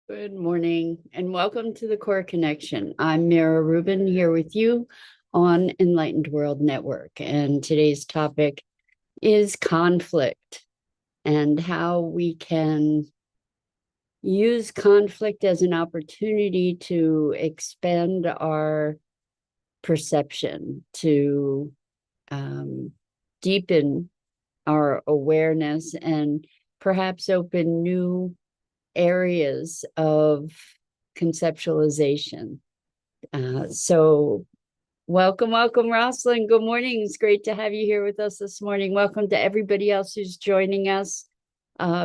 Good morning and welcome to the Core Connection. I'm Mira Rubin here with you on Enlightened World Network. And today's topic is conflict and how we can use conflict as an opportunity to expand our perception, to deepen our awareness, and perhaps open new areas of conceptualization. So welcome, Rosalind. Good morning. It's great to have you here with us this morning. Welcome to everybody else who's joining us.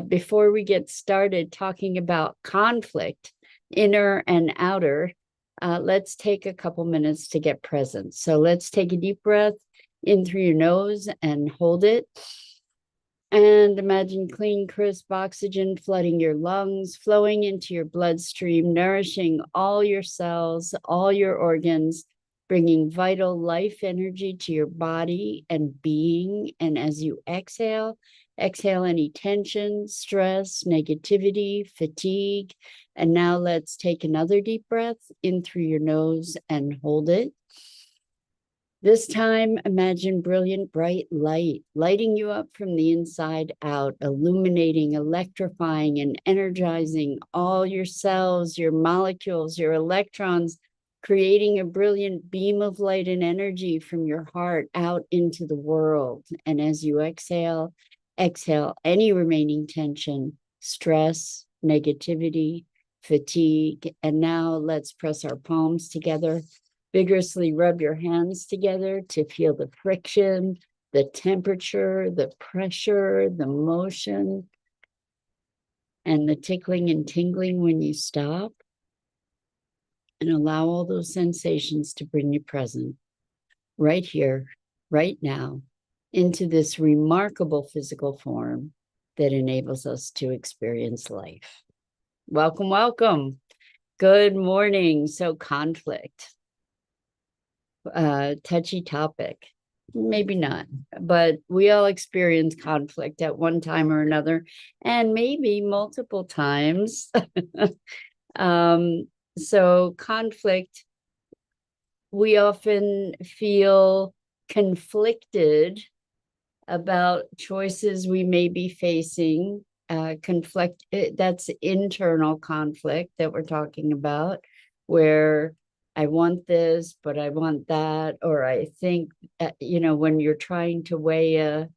Before we get started talking about conflict, inner and outer, let's take a couple minutes to get present. So let's take a deep breath in through your nose and hold it. And imagine clean, crisp oxygen flooding your lungs, flowing into your bloodstream, nourishing all your cells, all your organs, bringing vital life energy to your body and being. And as you exhale, exhale any tension, stress, negativity, fatigue. And now let's take another deep breath in through your nose and hold it. This time, imagine brilliant, bright light, lighting you up from the inside out, illuminating, electrifying, and energizing all your cells, your molecules, your electrons, creating a brilliant beam of light and energy from your heart out into the world. And as you exhale, exhale any remaining tension, stress, negativity, fatigue. And now let's press our palms together. Vigorously rub your hands together to feel the friction, the temperature, the pressure, the motion, and the tickling and tingling when you stop. And allow all those sensations to bring you present right here, right now, into this remarkable physical form that enables us to experience life. Welcome. Good morning. So conflict. Touchy topic. Maybe not, but we all experience conflict at one time or another, and maybe multiple times. So conflict, we often feel conflicted about choices we may be facing. That's internal conflict that we're talking about, where I want this, but I want that, or I think, when you're trying to weigh a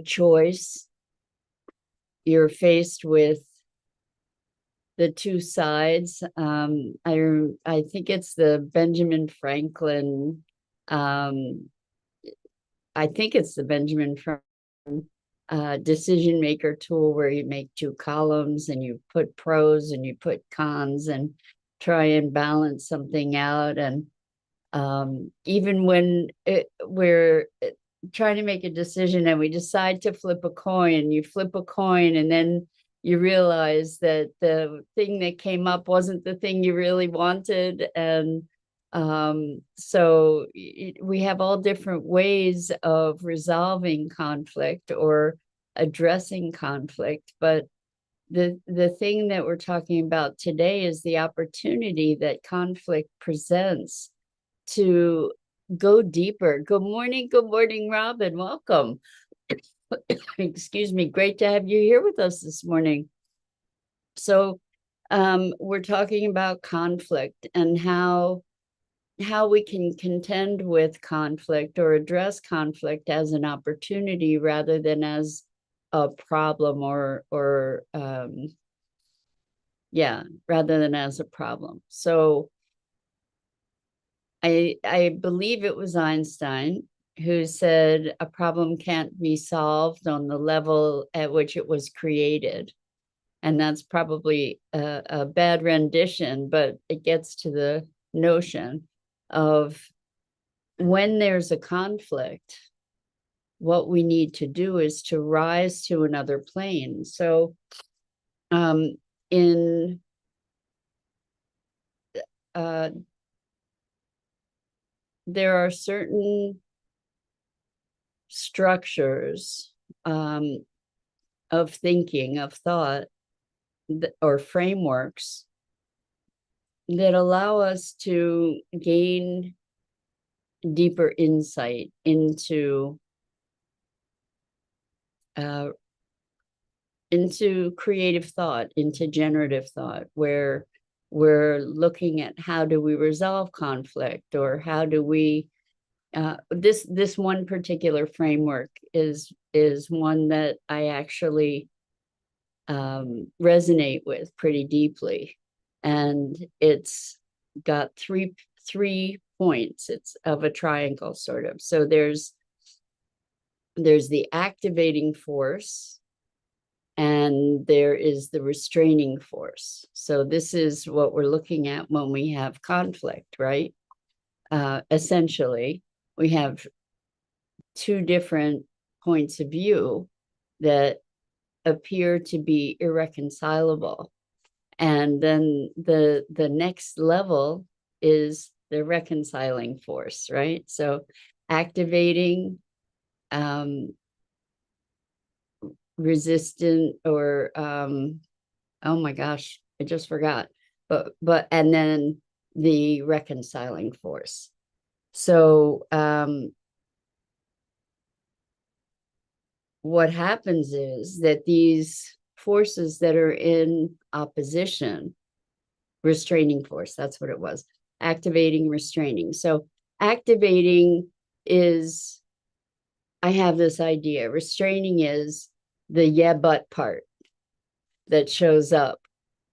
choice, you're faced with the two sides. I think it's the Benjamin Franklin. I think it's the Benjamin Franklin decision maker tool, where you make two columns and you put pros and you put cons and try and balance something out. And even when we're trying to make a decision and we decide to flip a coin, you flip a coin and then you realize that the thing that came up wasn't the thing you really wanted. And so we have all different ways of resolving conflict or addressing conflict. But the thing that we're talking about today is the opportunity that conflict presents to go deeper. Good morning, Robin. Welcome. Excuse me. Great to have you here with us this morning. So we're talking about conflict and how we can contend with conflict or address conflict as an opportunity rather than as a problem, or rather than as a problem. So I believe it was Einstein who said a problem can't be solved on the level at which it was created. And that's probably a bad rendition, but it gets to the notion of when there's a conflict, what we need to do is to rise to another plane. So in there are certain structures of thinking, of thought, or frameworks that allow us to gain deeper insight into creative thought, into generative thought, where we're looking at how do we resolve conflict, or how do we this one particular framework is one that I actually resonate with pretty deeply, and it's got three points. It's of a triangle, sort of. So there's the activating force, and there is the restraining force. So this is what we're looking at when we have conflict, right? Essentially, we have two different points of view that appear to be irreconcilable. And then the next level is the reconciling force, right? So activating, resistant, or oh my gosh, I just forgot. But and then the reconciling force. So what happens is that these forces that are in opposition, restraining force, that's what it was, activating, restraining. So activating is, I have this idea. Restraining is the yeah, but part that shows up,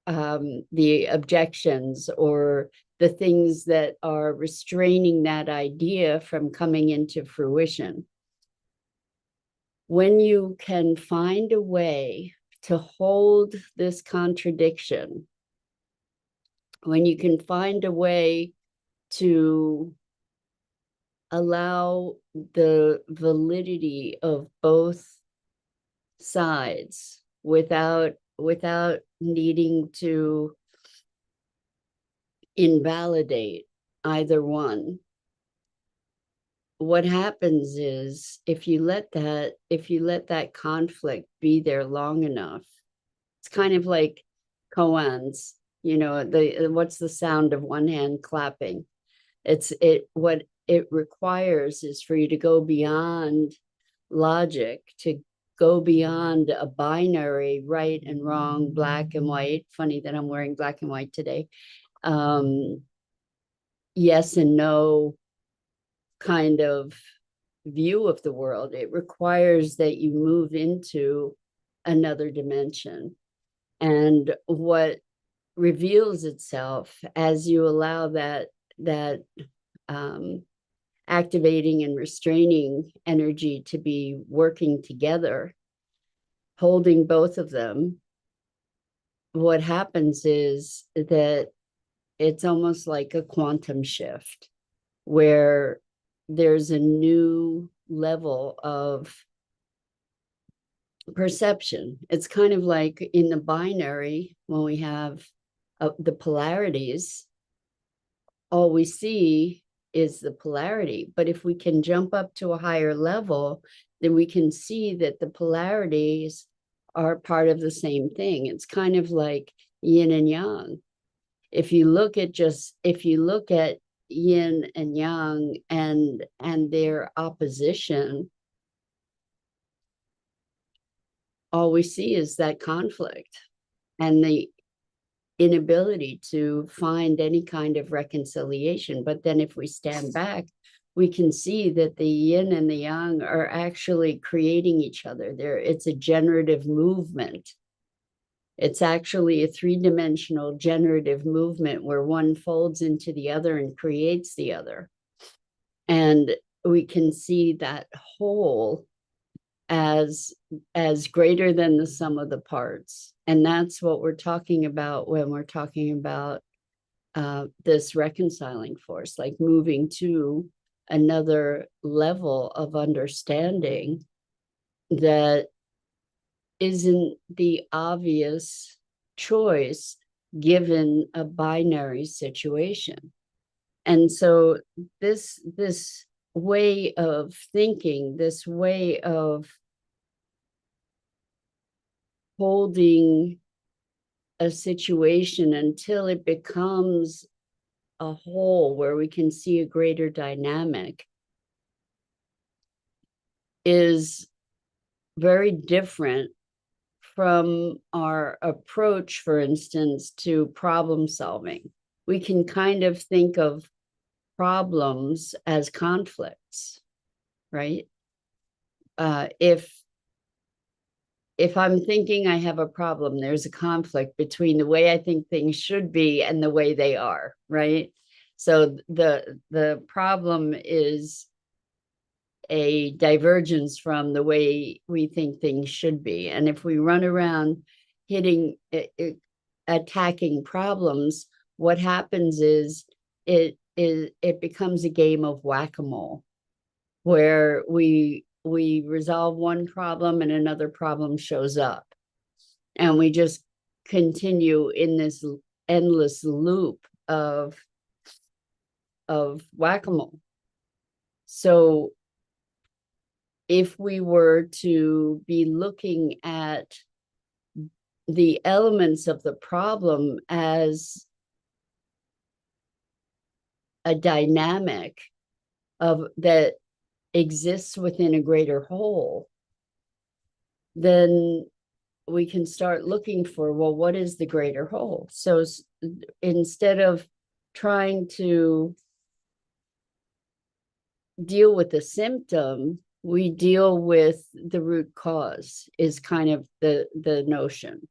the objections or the things that are restraining that idea from coming into fruition. When you can find a way to hold this contradiction, when you can find a way to allow the validity of both sides without needing to invalidate either one, what happens is, if you let that conflict be there long enough, it's kind of like koans, what's the sound of one hand clapping? What it requires is for you to go beyond logic, to go beyond a binary right and wrong, black and white. Funny that I'm wearing black and white today. Yes and no kind of view of the world. It requires that you move into another dimension. And what reveals itself as you allow that activating and restraining energy to be working together, holding both of them, what happens is that it's almost like a quantum shift, where there's a new level of perception. It's kind of like in the binary, when we have the polarities, all we see is the polarity. But if we can jump up to a higher level, then we can see that the polarities are part of the same thing. It's kind of like yin and yang. If you look at yin and yang and their opposition, all we see is that conflict and the inability to find any kind of reconciliation. But then if we stand back, we can see that the yin and the yang are actually creating each other. It's a generative movement. It's actually a three-dimensional generative movement where one folds into the other and creates the other. And we can see that whole as greater than the sum of the parts. And that's what we're talking about when we're talking about this reconciling force, like moving to another level of understanding that isn't the obvious choice given a binary situation. And so this way of thinking, this way of holding a situation until it becomes a whole where we can see a greater dynamic is very different from our approach, for instance, to problem solving. We can kind of think of problems as conflicts, right? If I'm thinking I have a problem, there's a conflict between the way I think things should be and the way they are, right? So the problem is a divergence from the way we think things should be. And if we run around attacking problems, what happens is it becomes a game of whack-a-mole, where we resolve one problem and another problem shows up, and we just continue in this endless loop of whack-a-mole. So if we were to be looking at the elements of the problem as a dynamic of that exists within a greater whole, then we can start looking for, well, what is the greater whole? So instead of trying to deal with the symptom, we deal with the root cause, is kind of the notion.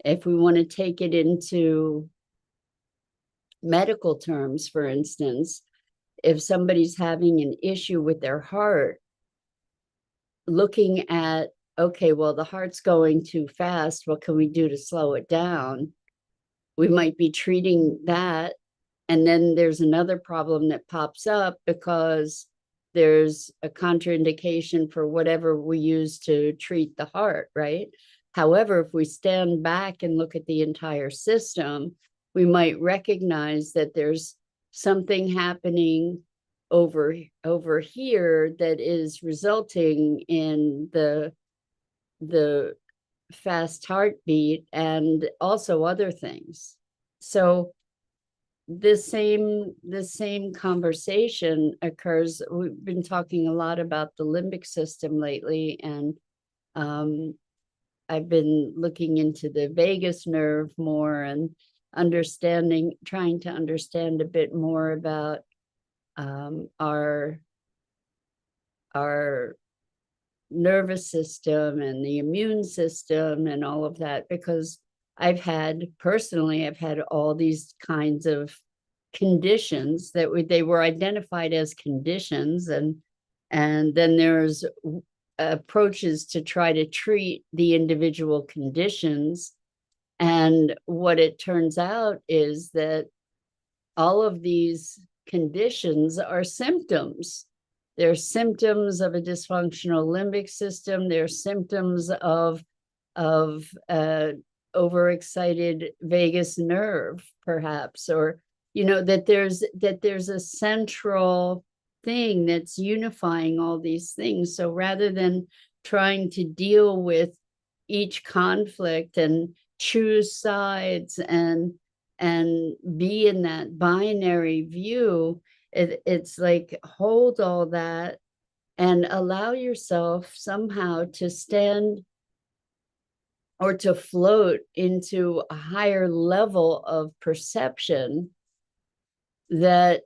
If we want to take it into medical terms, for instance, if somebody's having an issue with their heart, looking at, okay, well, the heart's going too fast, what can we do to slow it down? We might be treating that, and then there's another problem that pops up because there's a contraindication for whatever we use to treat the heart, right? However, if we stand back and look at the entire system, we might recognize that there's something happening over here that is resulting in the fast heartbeat and also other things. So the same conversation occurs. We've been talking a lot about the limbic system lately, and I've been looking into the vagus nerve more and trying to understand a bit more about our nervous system and the immune system and all of that, because I've had all these kinds of conditions that they were identified as conditions, and then there's approaches to try to treat the individual conditions. And what it turns out is that all of these conditions are symptoms. They're symptoms of a dysfunctional limbic system. They're symptoms of overexcited vagus nerve, perhaps, or that there's a central thing that's unifying all these things. So rather than trying to deal with each conflict and choose sides and be in that binary view, it's like, hold all that and allow yourself somehow to stand or to float into a higher level of perception that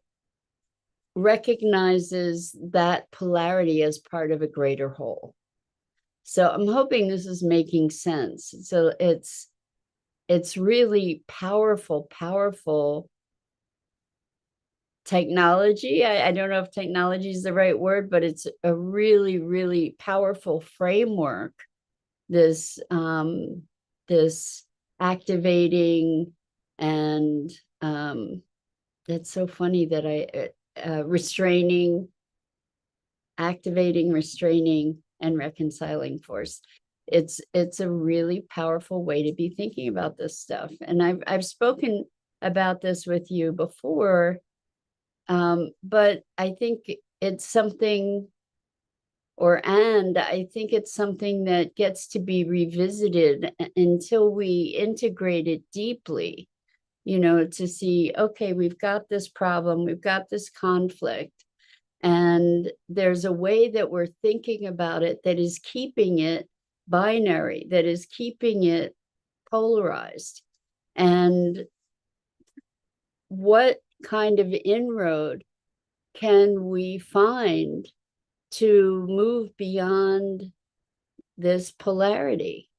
recognizes that polarity as part of a greater whole. So I'm hoping this is making sense. So it's really powerful technology. I don't know if technology is the right word, but it's a really, really powerful framework. This activating, and it's so funny that activating, restraining, and reconciling force. It's a really powerful way to be thinking about this stuff. And I've spoken about this with you before, but I think it's something and I think it's something that gets to be revisited until we integrate it deeply, to see, okay, we've got this problem, we've got this conflict, and there's a way that we're thinking about it that is keeping it binary, that is keeping it polarized. And what kind of inroad can we find to move beyond this polarity,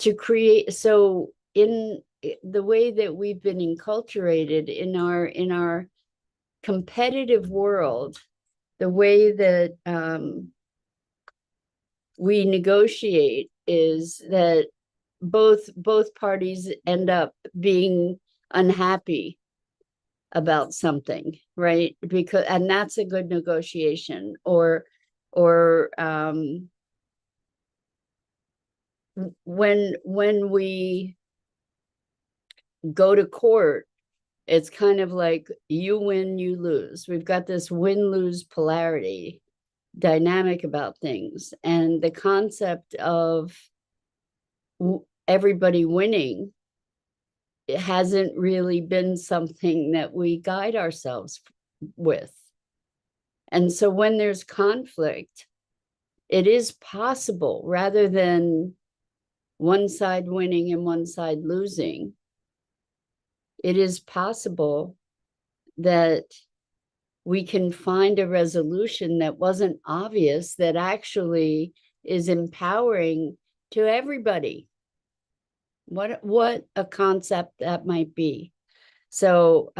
to create, so in the way that we've been enculturated in our competitive world, the way that we negotiate is that both parties end up being unhappy about something, right? Because, and that's a good negotiation. Or when we go to court, it's kind of like you win, you lose. We've got this win-lose polarity dynamic about things, and the concept of everybody winning, it hasn't really been something that we guide ourselves with. And so when there's conflict, it is possible, rather than one side winning and one side losing, it is possible that we can find a resolution that wasn't obvious, that actually is empowering to everybody. What a concept that might be. So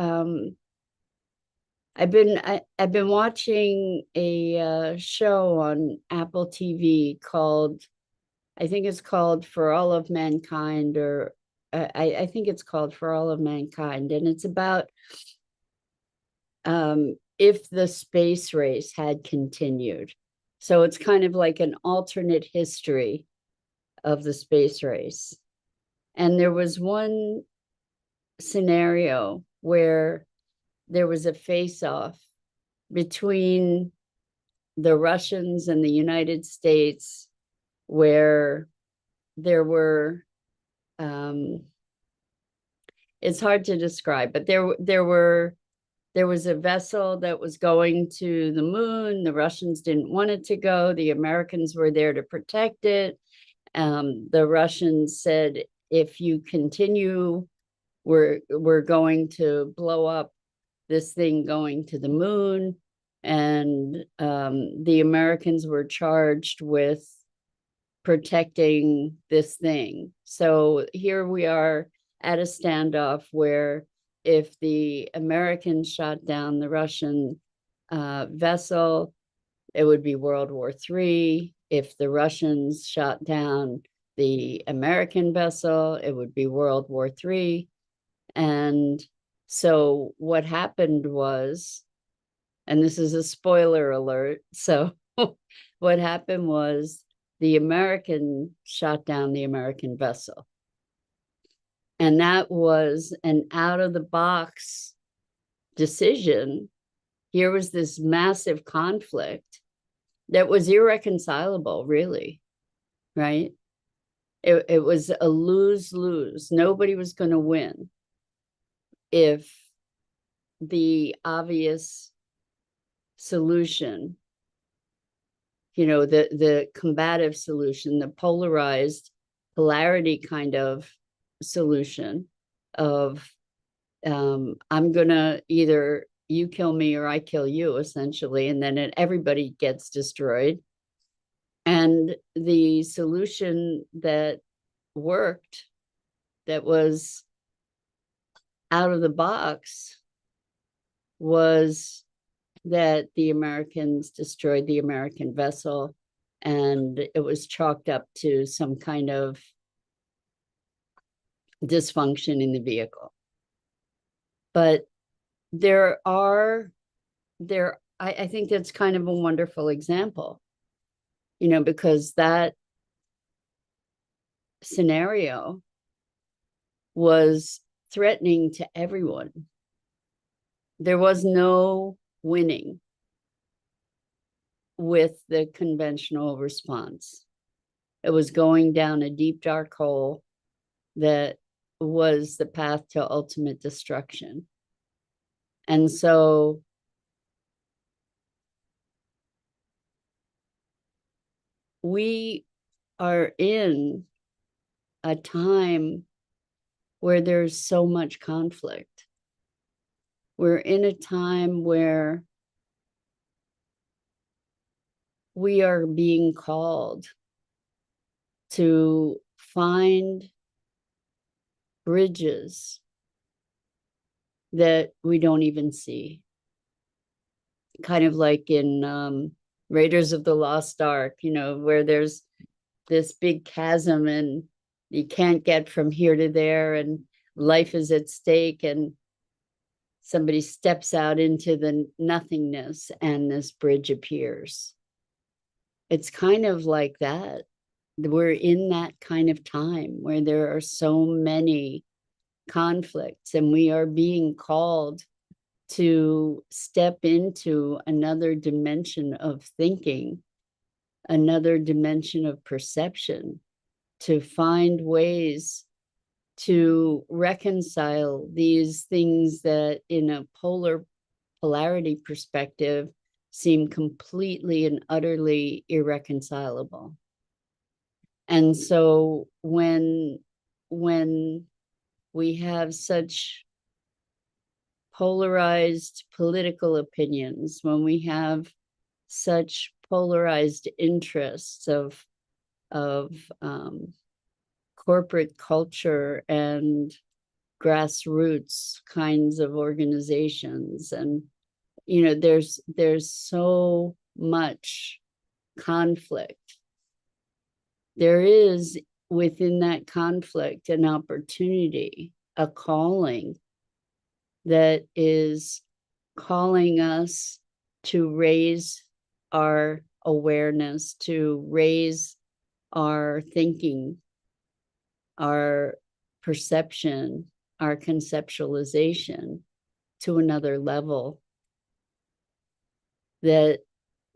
I've been watching a show on Apple TV called, I think it's called For All of Mankind, or I think it's called For All of Mankind, and it's about if the space race had continued. So it's kind of like an alternate history of the space race. And there was one scenario where there was a face-off between the Russians and the United States, where there were, it's hard to describe, but there was a vessel that was going to the moon. The Russians didn't want it to go. The Americans were there to protect it. The Russians said, if you continue, we're going to blow up this thing going to the moon. And the Americans were charged with protecting this thing. So here we are at a standoff where if the Americans shot down the Russian vessel, it would be World War III. If the Russians shot down the American vessel, it would be World War III. And so what happened was, and this is a spoiler alert, so what happened was the American shot down the American vessel. And that was an out-of-the-box decision. Here was this massive conflict that was irreconcilable, really, right? It was a lose-lose. Nobody was going to win if the obvious solution, the combative solution, the polarized polarity kind of solution of I'm gonna, either you kill me or I kill you, essentially, and then everybody gets destroyed. And the solution that worked, that was out of the box, was that the Americans destroyed the American vessel, and it was chalked up to some kind of dysfunction in the vehicle. But I think that's kind of a wonderful example, because that scenario was threatening to everyone. There was no winning. with the conventional response. It was going down a deep, dark hole that was the path to ultimate destruction. And so we are in a time where there's so much conflict. We're in a time where we are being called to find bridges that we don't even see. Kind of like in Raiders of the Lost Ark, you know, where there's this big chasm and you can't get from here to there and life is at stake, and somebody steps out into the nothingness and this bridge appears. It's kind of like that. We're in that kind of time where there are so many conflicts, and we are being called to step into another dimension of thinking, another dimension of perception, to find ways to reconcile these things that in a polarity perspective seem completely and utterly irreconcilable. And so when we have such polarized political opinions, when we have such polarized interests of corporate culture and grassroots kinds of organizations, and you know, there's so much conflict. There is within that conflict an opportunity, a calling that is calling us to raise our awareness, to raise our thinking, our perception, our conceptualization to another level, that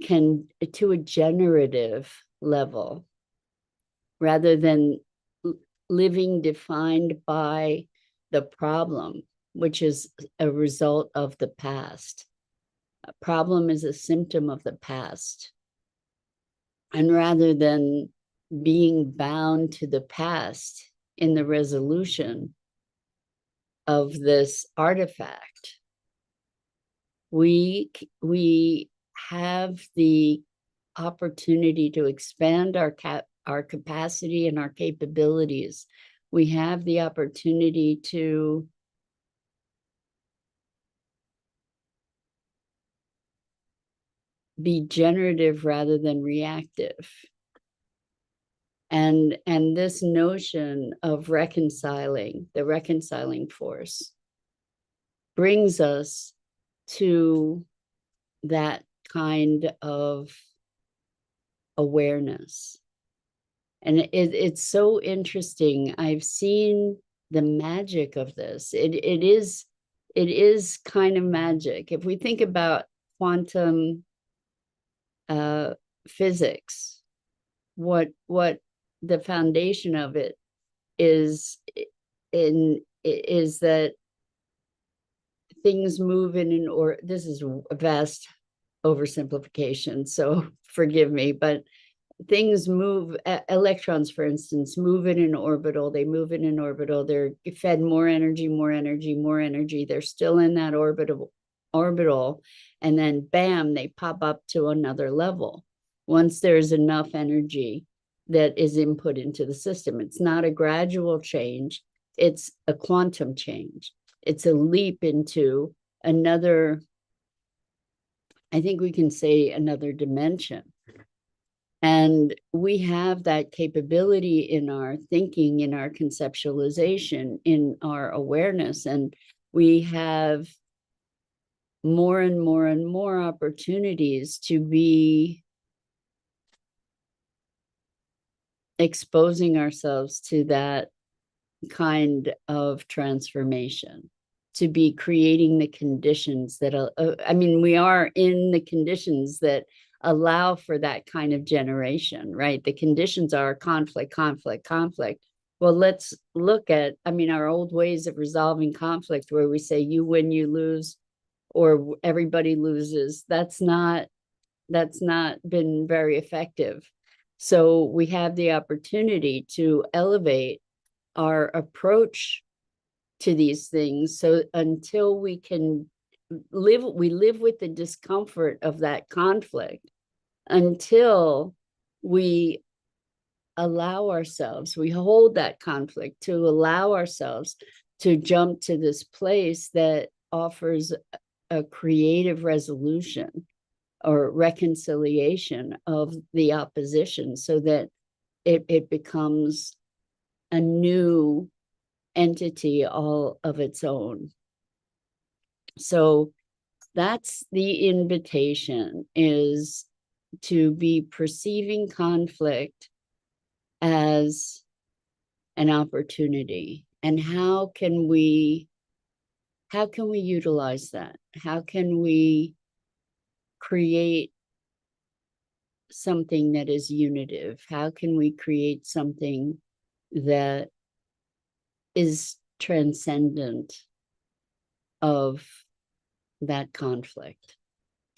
can, to a generative level, rather than living defined by the problem, which is a result of the past. A problem is a symptom of the past. And rather than being bound to the past in the resolution of this artifact, we have the opportunity to expand our capacity and our capabilities. We have the opportunity to be generative rather than reactive. And this notion of reconciling, the reconciling force, brings us to that kind of awareness. And it's so interesting. I've seen the magic of this. It is kind of magic. If we think about quantum physics, what the foundation of it is that things move in an, or this is a vast oversimplification, so forgive me, but things move, electrons, for instance, move in an orbital, they move in an orbital, they're fed more energy, more energy, more energy, they're still in that orbital, and then bam, they pop up to another level. Once there's enough energy that is input into the system, it's not a gradual change, it's a quantum change. It's a leap into another, I think we can say another dimension. And we have that capability in our thinking, in our conceptualization, in our awareness. And we have more and more and more opportunities to be exposing ourselves to that kind of transformation, to be creating the conditions that, I mean, we are in the conditions that allow for that kind of generation, right? The conditions are conflict, conflict, conflict. Well, let's look at, I mean, our old ways of resolving conflict where we say you win, you lose, or everybody loses. That's not been very effective. So we have the opportunity to elevate our approach to these things. So until we can we live with the discomfort of that conflict until we allow ourselves, we hold that conflict to allow ourselves to jump to this place that offers a creative resolution or reconciliation of the opposition so that it becomes a new entity all of its own. So that's the invitation, is to be perceiving conflict as an opportunity. And how can we utilize that? How can we create something that is unitive? How can we create something that is transcendent of that conflict,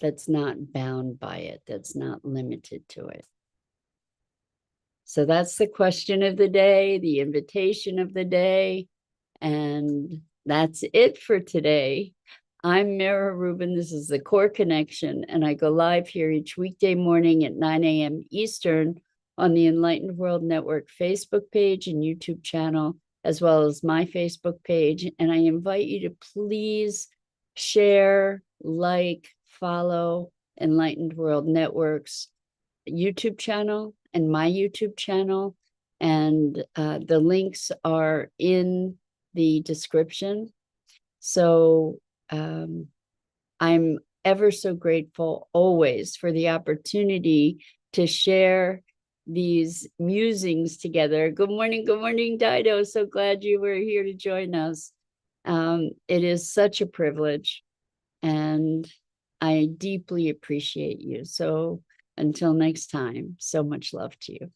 that's not bound by it, that's not limited to it? So that's the question of the day, the invitation of the day, and that's it for today. I'm Mira Rubin. This is the Core Connection, and I go live here each weekday morning at 9 a.m. Eastern on the Enlightened World Network Facebook page and YouTube channel, as well as my Facebook page. And I invite you to please share, like, follow Enlightened World Network's YouTube channel and my YouTube channel. And the links are in the description. So I'm ever so grateful always for the opportunity to share these musings together. Good morning, Dido. So glad you were here to join us. It is such a privilege, and I deeply appreciate you. So until next time, so much love to you.